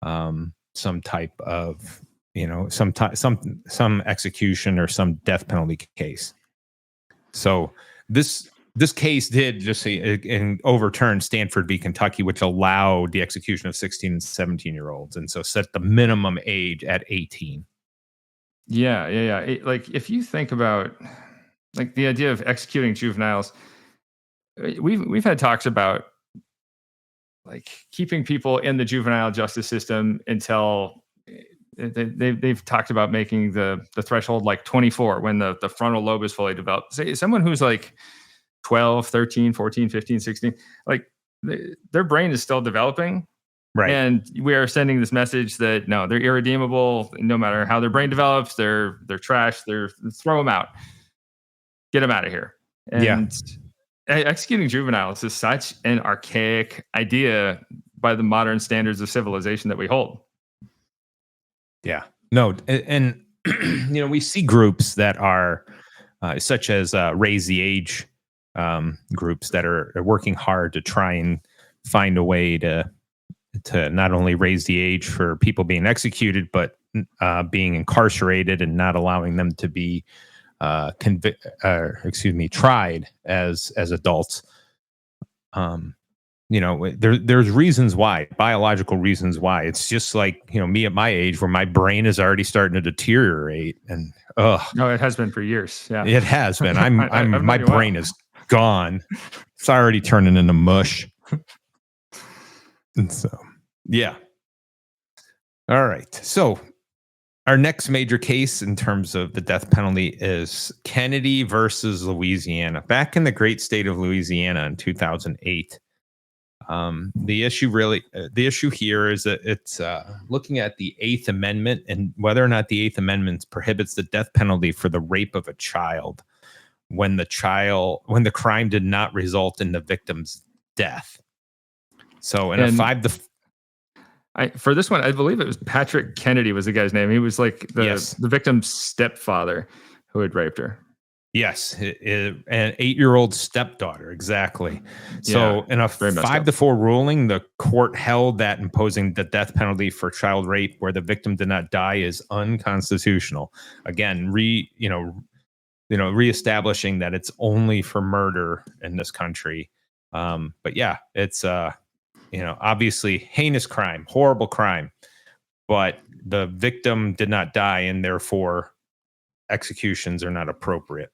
some type of some execution or some death penalty case. So this case did just overturn Stanford v. Kentucky, which allowed the execution of 16 and 17-year-olds, and so set the minimum age at 18. Yeah. Like if you think about like the idea of executing juveniles, we've had talks about like keeping people in the juvenile justice system until they've talked about making the threshold like 24 when the frontal lobe is fully developed. Say someone who's like 12, 13, 14, 15, 16, like their brain is still developing. Right. And we are sending this message that no, they're irredeemable. No matter how their brain develops, they're trash. Throw them out. Get them out of here. And executing juveniles is such an archaic idea by the modern standards of civilization that we hold. Yeah. No. And we see groups that are such as Raise the Age groups that are working hard to try and find a way to not only raise the age for people being executed, but being incarcerated and not allowing them to be tried as adults. There's reasons why, biological reasons why. It's just like, me at my age where my brain is already starting to deteriorate, and no, it has been for years. Yeah, it has been. My brain is gone. It's already turning into mush. And so, yeah. All right. So our next major case in terms of the death penalty is Kennedy versus Louisiana. Back in the great state of Louisiana in 2008, the issue here is that it's looking at the Eighth Amendment and whether or not the Eighth Amendment prohibits the death penalty for the rape of a child when the crime did not result in the victim's death. So in for this one, I believe it was Patrick Kennedy was the guy's name. He was like the victim's stepfather who had raped her. Yes, an 8-year-old stepdaughter, exactly. So in a 5-4 ruling, the court held that imposing the death penalty for child rape where the victim did not die is unconstitutional. Again, reestablishing that it's only for murder in this country. But yeah, it's obviously heinous crime, horrible crime, but the victim did not die and therefore executions are not appropriate.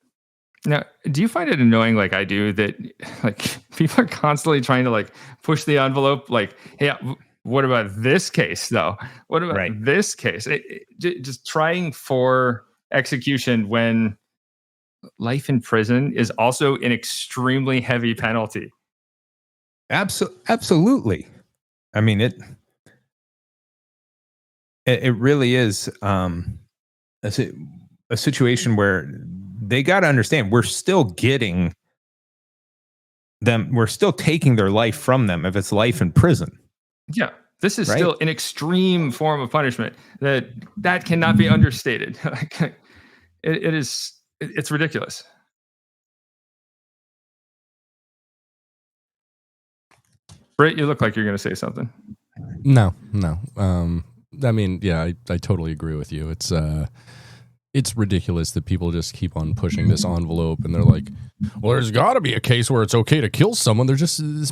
Now, do you find it annoying, like I do, that like people are constantly trying to like push the envelope? Like, hey, what about this case though? What about this case? Just trying for execution when life in prison is also an extremely heavy penalty. Absolutely. I mean, it really is a situation where they got to understand we're still getting them. We're still taking their life from them if it's life in prison. Yeah. This is still an extreme form of punishment that cannot be understated. It's ridiculous. Britt, you look like you're going to say something. No. I mean, yeah, I totally agree with you. It's ridiculous that people just keep on pushing this envelope and they're like, well, there's got to be a case where it's okay to kill someone.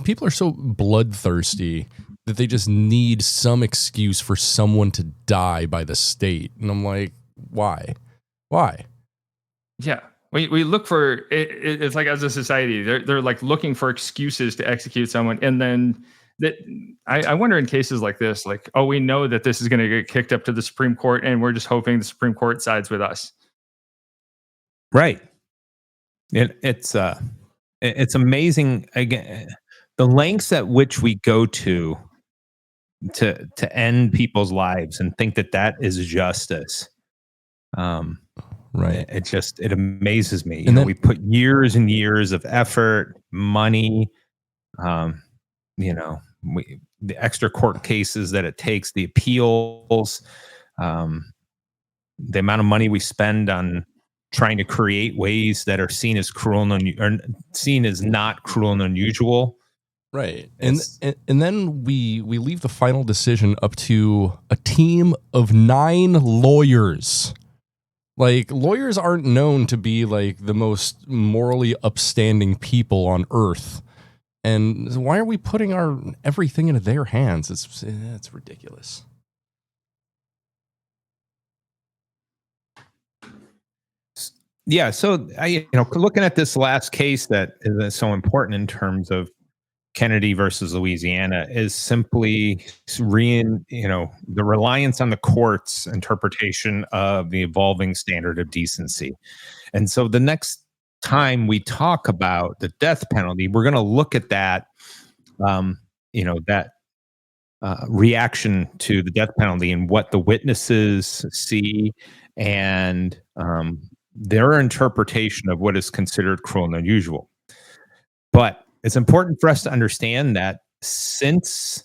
People are so bloodthirsty that they just need some excuse for someone to die by the state. And I'm like, why? Yeah. We look for it. It's like as a society, they're like looking for excuses to execute someone. And then I wonder in cases like this, like, oh, we know that this is going to get kicked up to the Supreme Court and we're just hoping the Supreme Court sides with us. Right. It's amazing. Again, the lengths at which we go to end people's lives and think that is justice. Right. It amazes me. And then we put years and years of effort, money, the extra court cases that it takes, the appeals, the amount of money we spend on trying to create ways that are seen as cruel or seen as not cruel and unusual. Right. And then we leave the final decision up to a team of 9 lawyers. Like, lawyers aren't known to be like the most morally upstanding people on earth. And why are we putting our everything into their hands? It's ridiculous. Yeah. So looking at this last case that is so important in terms of Kennedy versus Louisiana is simply the reliance on the court's interpretation of the evolving standard of decency. And so the next time we talk about the death penalty, we're going to look at that, reaction to the death penalty and what the witnesses see and their interpretation of what is considered cruel and unusual. But it's important for us to understand that since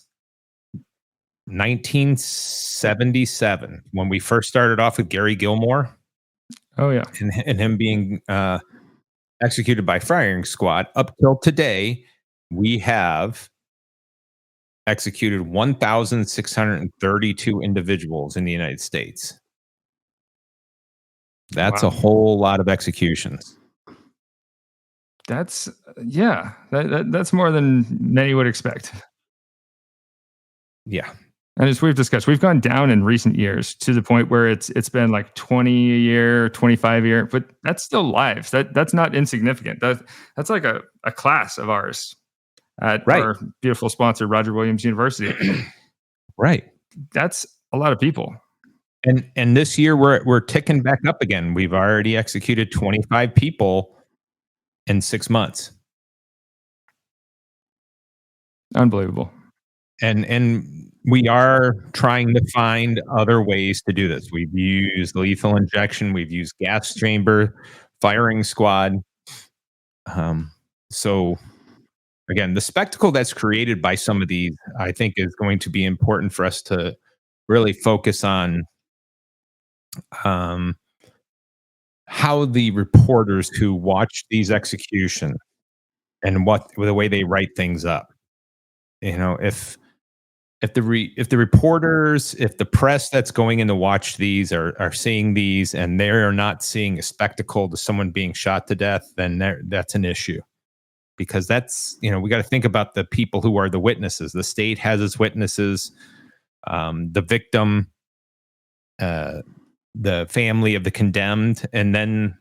1977, when we first started off with Gary Gilmore, and him being executed by firing squad, up till today, we have executed 1,632 individuals in the United States. That's a whole lot of executions. That's that's more than many would expect. Yeah. And as we've discussed, we've gone down in recent years to the point where it's been like 20 a year, 25 a year, but that's still lives. That's not insignificant. That's like a class of ours at our beautiful sponsor, Roger Williams University. Right. That's a lot of people. And this year we're ticking back up again. We've already executed 25 people in 6 months. Unbelievable. And we are trying to find other ways to do this. We've used lethal injection, we've used gas chamber, firing squad. So again, the spectacle that's created by some of these, I think, is going to be important for us to really focus on how the reporters who watch these executions and what the way they write things up. You know, if the reporters, if the press that's going in to watch these are seeing these and they're not seeing a spectacle to someone being shot to death, then that's an issue. Because that's, you know, we got to think about the people who are the witnesses. The state has its witnesses, the victim, the family of the condemned, and then,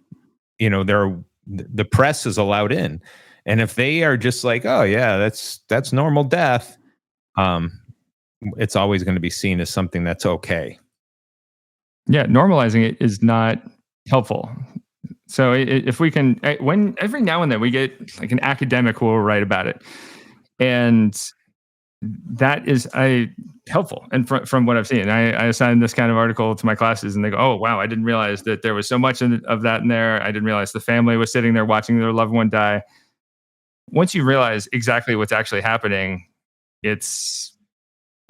you know, the press is allowed in. And if they are just like, oh yeah, that's normal death, it's always going to be seen as something that's okay. Yeah, normalizing it is not helpful. So if we can, when every now and then we get like an academic who will write about it, and that is helpful. And from what I've seen, I assign this kind of article to my classes, and they go, "Oh wow, I didn't realize that there was so much of that in there. I didn't realize the family was sitting there watching their loved one die." Once you realize exactly what's actually happening, I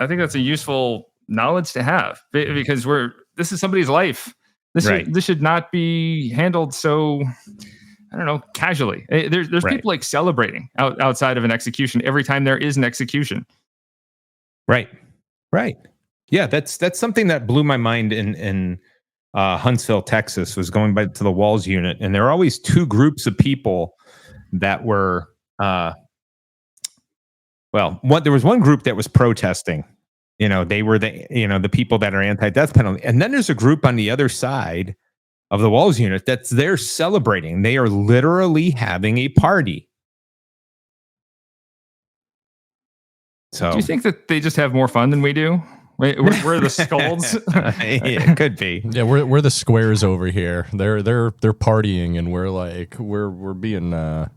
think that's a useful knowledge to have, because this is somebody's life. This should not be handled so, I don't know, casually. There's people like celebrating outside of an execution every time there is an execution. Right. Yeah, that's something that blew my mind in Huntsville, Texas. Was going by to the Walls unit, and there are always two groups of people that were, there was one group that was protesting. You know, they were the people that are anti-death penalty. And then there's a group on the other side of the Walls unit that's they're celebrating. They are literally having a party. So, do you think that they just have more fun than we do? We're the scolds. It could be. Yeah, we're the squares over here. They're partying, and we're like we're being ho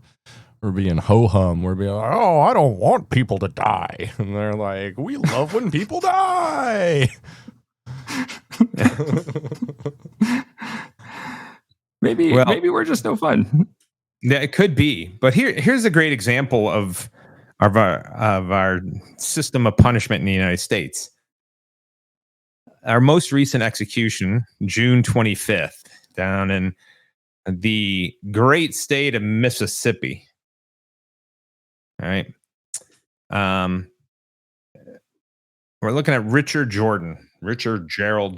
hum. We're being like, oh, I don't want people to die, and they're like, we love when people die. Maybe we're just no fun. Yeah, it could be. But here's a great example of our system of punishment in the United States. Our most recent execution, June 25th, down in the great state of Mississippi. All right. We're looking at Richard Gerald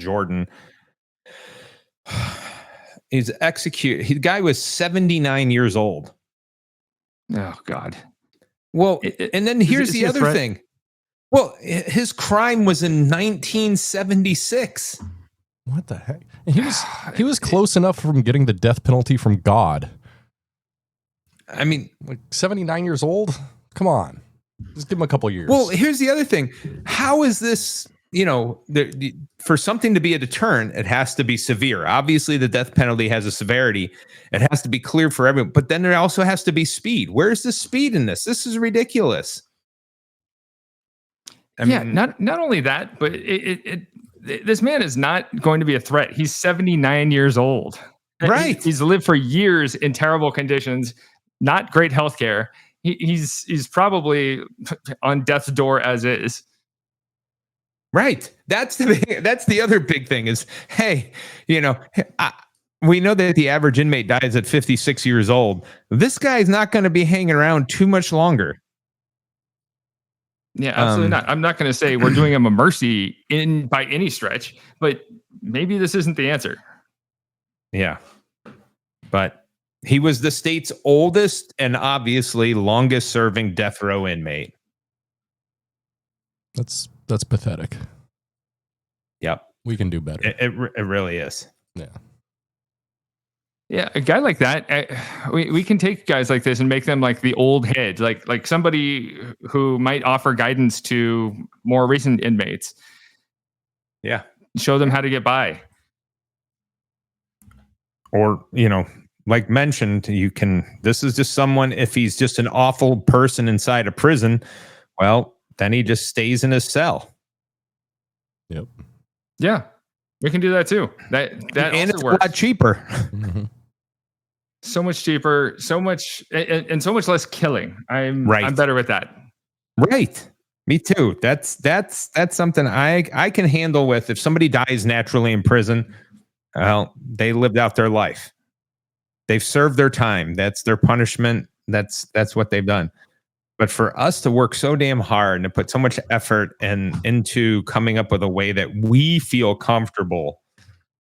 Jordan. He's executed. The guy was 79 years old. Oh, God. Well, and then here's the other thing. Well, his crime was in 1976. What the heck? He was close enough from getting the death penalty from God. I mean, like 79 years old? Come on. Just give him a couple years. Well, here's the other thing. How is this, for something to be a deterrent, it has to be severe. Obviously, the death penalty has a severity. It has to be clear for everyone. But then there also has to be speed. Where's the speed in this? This is ridiculous. I mean, not only that, but this man is not going to be a threat. He's 79 years old. Right. He's lived for years in terrible conditions, not great health care. He's probably on death's door as is. Right. That's the other big thing is, hey, we know that the average inmate dies at 56 years old. This guy's not going to be hanging around too much longer. Yeah, absolutely not. I'm not going to say we're doing him a mercy by any stretch, but maybe this isn't the answer. Yeah. But he was the state's oldest and obviously longest serving death row inmate. That's pathetic. Yep. We can do better. It really is. Yeah. Yeah, a guy like that, we can take guys like this and make them like the old head, like somebody who might offer guidance to more recent inmates. Yeah. show them how to get by. Or, like mentioned, this is just someone, if he's just an awful person inside a prison, well, then he just stays in his cell. Yep. Yeah, we can do that too. That and also it's works. a lot cheaper. Mm-hmm. So much cheaper, so much and so much less killing. I'm better with that. Right. Me too. That's something I can handle with. If somebody dies naturally in prison, well, they lived out their life. They've served their time. That's their punishment. That's what they've done. But for us to work so damn hard and to put so much effort into coming up with a way that we feel comfortable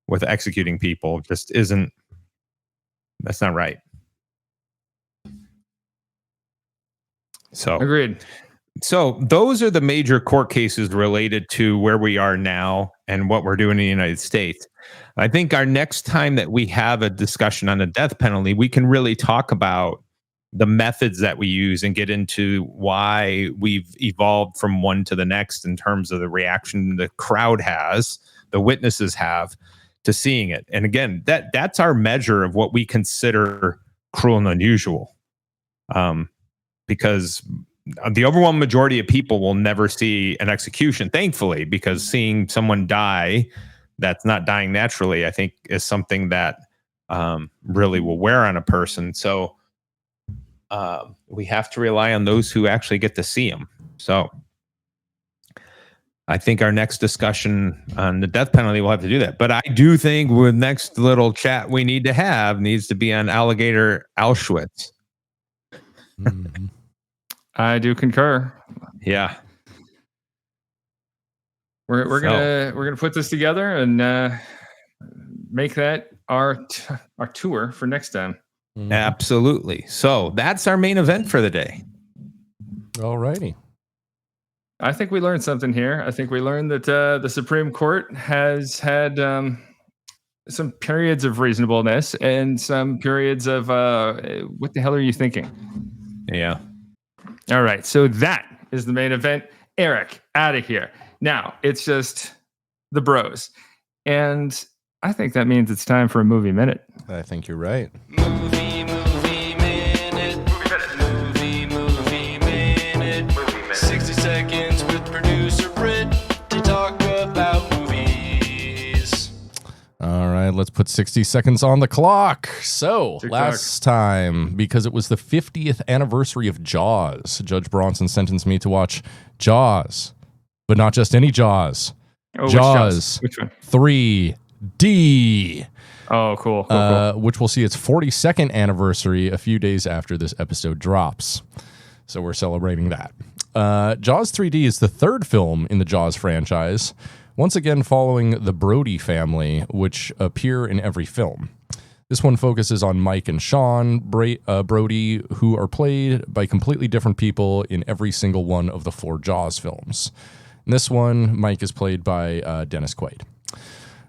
with executing people just isn't. That's not right. So agreed. So those are the major court cases related to where we are now and what we're doing in the United States. I think our next time that we have a discussion on the death penalty, we can really talk about the methods that we use and get into why we've evolved from one to the next in terms of the reaction the crowd has, the witnesses have to seeing it. And again, that's our measure of what we consider cruel and unusual. Because the overwhelming majority of people will never see an execution, thankfully, because seeing someone die that's not dying naturally, I think, is something that really will wear on a person. So we have to rely on those who actually get to see them. So I think our next discussion on the death penalty will have to do that. But I do think the next little chat we need to have needs to be on alligator Auschwitz. Mm-hmm. I do concur. Yeah. We're gonna put this together and make that our tour for next time. Mm-hmm. Absolutely. So that's our main event for the day. All righty. I think we learned something here. I think we learned that the Supreme Court has had some periods of reasonableness and some periods of what the hell are you thinking? Yeah. All right. So that is the main event. Eric, out of here. Now it's just the bros. And I think that means it's time for a movie minute. I think you're right. Movie minute. Movie minute. 60 seconds with producer Britt to talk about movies. All right, let's put 60 seconds on the clock. So, TikTok. last time, because it was the 50th anniversary of Jaws, Judge Bronson sentenced me to watch Jaws, but not just any Jaws. Oh, Jaws. Which one? 3D. Oh, cool. Cool. Which will see its 42nd anniversary a few days after this episode drops. So we're celebrating that. Jaws 3D is the third film in the Jaws franchise, once again following the Brody family, which appear in every film. This one focuses on Mike and Sean Brody, who are played by completely different people in every single one of the 4 Jaws films. In this one, Mike is played by Dennis Quaid.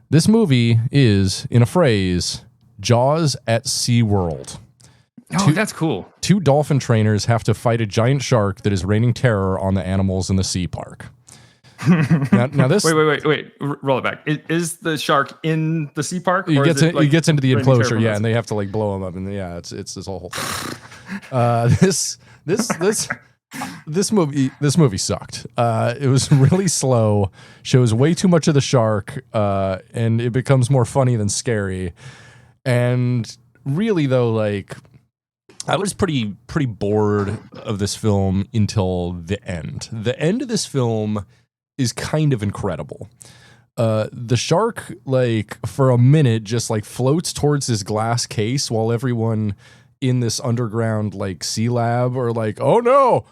This movie is, in a phrase, Jaws at SeaWorld. Oh, that's cool. 2 dolphin trainers have to fight a giant shark that is raining terror on the animals in the sea park. now this. Wait. Roll it back. Is the shark in the sea park? He gets into the enclosure, yeah, and they have to blow him up, and it's this whole thing. This movie sucked. It was really slow, shows way too much of the shark, and it becomes more funny than scary. And really, though, I was pretty bored of this film until the end. The end of this film is kind of incredible. The shark, for a minute, just floats towards this glass case while everyone in this underground sea lab are oh no,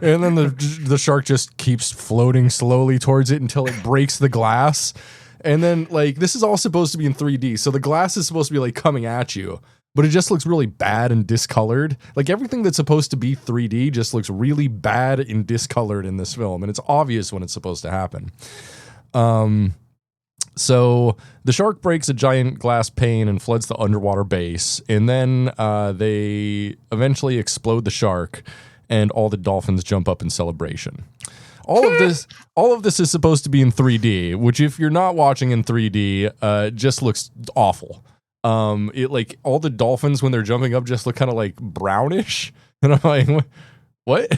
and then the shark just keeps floating slowly towards it until it breaks the glass. And then this is all supposed to be in 3D, so the glass is supposed to be coming at you, but it just looks really bad and discolored. Everything that's supposed to be 3D just looks really bad and discolored in this film, and it's obvious when it's supposed to happen. So the shark breaks a giant glass pane and floods the underwater base, and then they eventually explode the shark, and all the dolphins jump up in celebration. all of this is supposed to be in 3D, which if you're not watching in 3D, just looks awful. It like all the dolphins when they're jumping up just look kind of like brownish, and I'm like, what?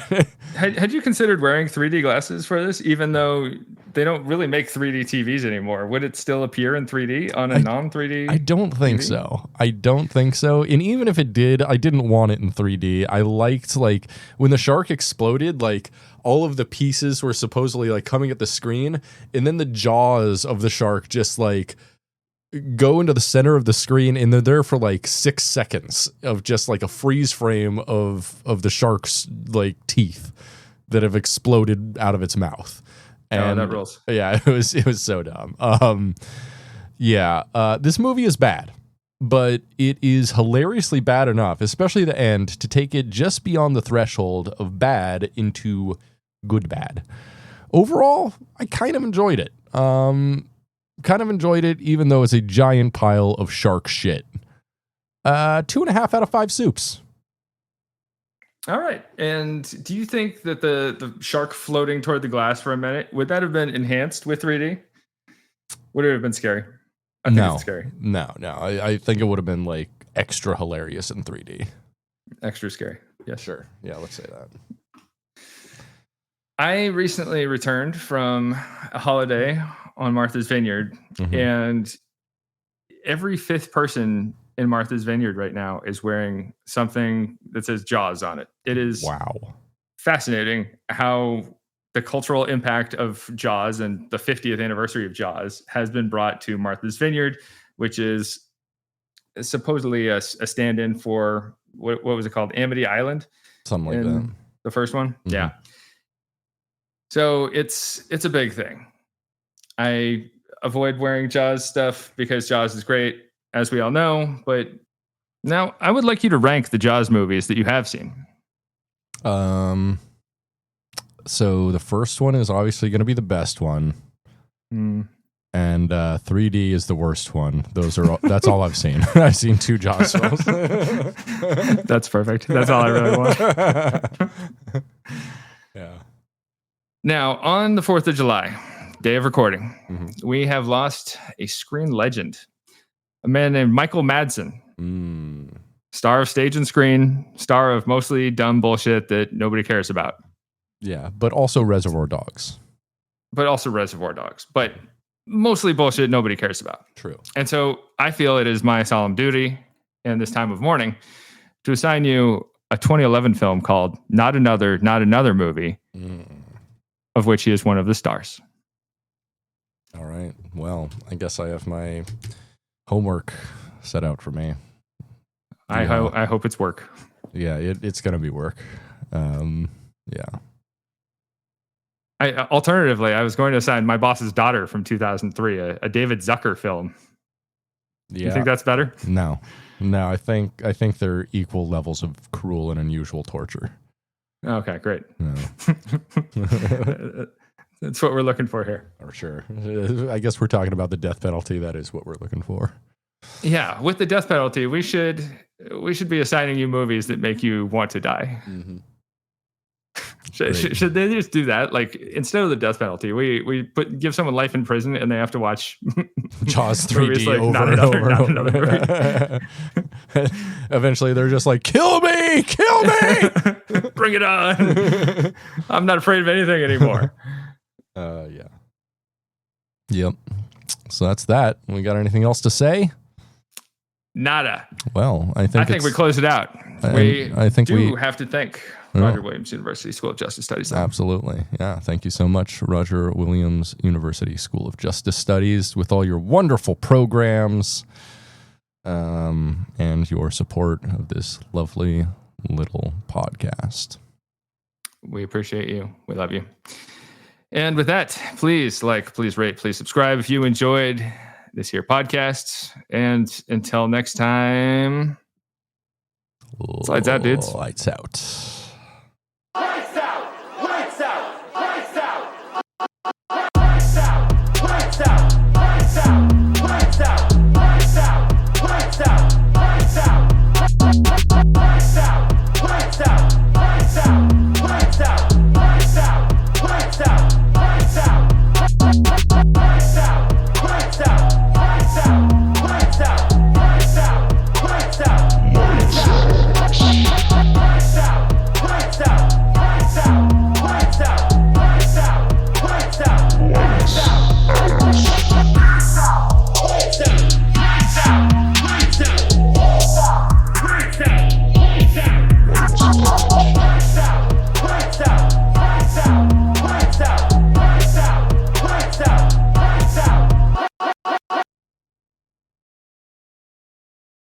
Had you considered wearing 3D glasses for this, even though they don't really make 3D TVs anymore? Would it still appear in 3D on a non-3D? I don't think so. I don't think so. And even if it did, I didn't want it in 3D. I liked like when the shark exploded, like all of the pieces were supposedly like coming at the screen, and then the jaws of the shark just like go into the center of the screen, and they're there for like 6 seconds of just like a freeze frame of the shark's like teeth that have exploded out of its mouth. And that rules. Yeah, it was so dumb. This movie is bad, but it is hilariously bad enough, especially the end, to take it just beyond the threshold of bad into good bad. Overall, I kind of enjoyed it. Even though it's a giant pile of shark shit. 2.5 out of 5 soups. All right. And do you think that the shark floating toward the glass for a minute, would that have been enhanced with 3D? Would it have been scary? I think it's scary. No. I think it would have been like extra hilarious in 3D. Extra scary. Yeah, Sure. Yeah, let's say that. I recently returned from a holiday on Martha's Vineyard, and every 5th person in Martha's Vineyard right now is wearing something that says Jaws on it. It is fascinating how the cultural impact of Jaws and the 50th anniversary of Jaws has been brought to Martha's Vineyard, which is supposedly a stand-in for what was it called? Amity Island? Something like that. The first one? Yeah. So it's a big thing. I avoid wearing Jaws stuff because Jaws is great, as we all know. But now I would like you to rank the Jaws movies that you have seen. So the first one is obviously going to be the best one. And 3D is the worst one. That's all I've seen. I've seen 2 Jaws films. That's perfect. That's all I really want. Yeah. Now, on the 4th of July, day of recording, we have lost a screen legend, a man named Michael Madsen, star of stage and screen, star of mostly dumb bullshit that nobody cares about. Yeah, but also Reservoir Dogs. But mostly bullshit nobody cares about. True. And so I feel it is my solemn duty in this time of mourning to assign you a 2011 film called Not Another Movie, of which he is one of the stars. All right. Well, I guess I have my homework set out for me. I hope it's work. Yeah, it's going to be work. Yeah. Alternatively, I was going to assign My Boss's Daughter from 2003, a David Zucker film. Yeah. You think that's better? No, I think they're equal levels of cruel and unusual torture. Okay, great. No. That's what we're looking for here. For sure. I guess we're talking about the death penalty. That is what we're looking for. Yeah, with the death penalty, we should be assigning you movies that make you want to die. Should they just do that? Like, instead of the death penalty, we give someone life in prison and they have to watch Jaws 3D like, over and over. Eventually, they're just like, kill me, bring it on. I'm not afraid of anything anymore. Yeah. Yep. So that's that. We got anything else to say? Nada. Well, I think we close it out. We have to thank Roger Williams University School of Justice Studies. Absolutely. Yeah. Thank you so much, Roger Williams University School of Justice Studies, with all your wonderful programs and your support of this lovely little podcast. We appreciate you. We love you. And with that, please rate, please subscribe if you enjoyed this here podcast. And until next time, lights out, dudes. Lights out.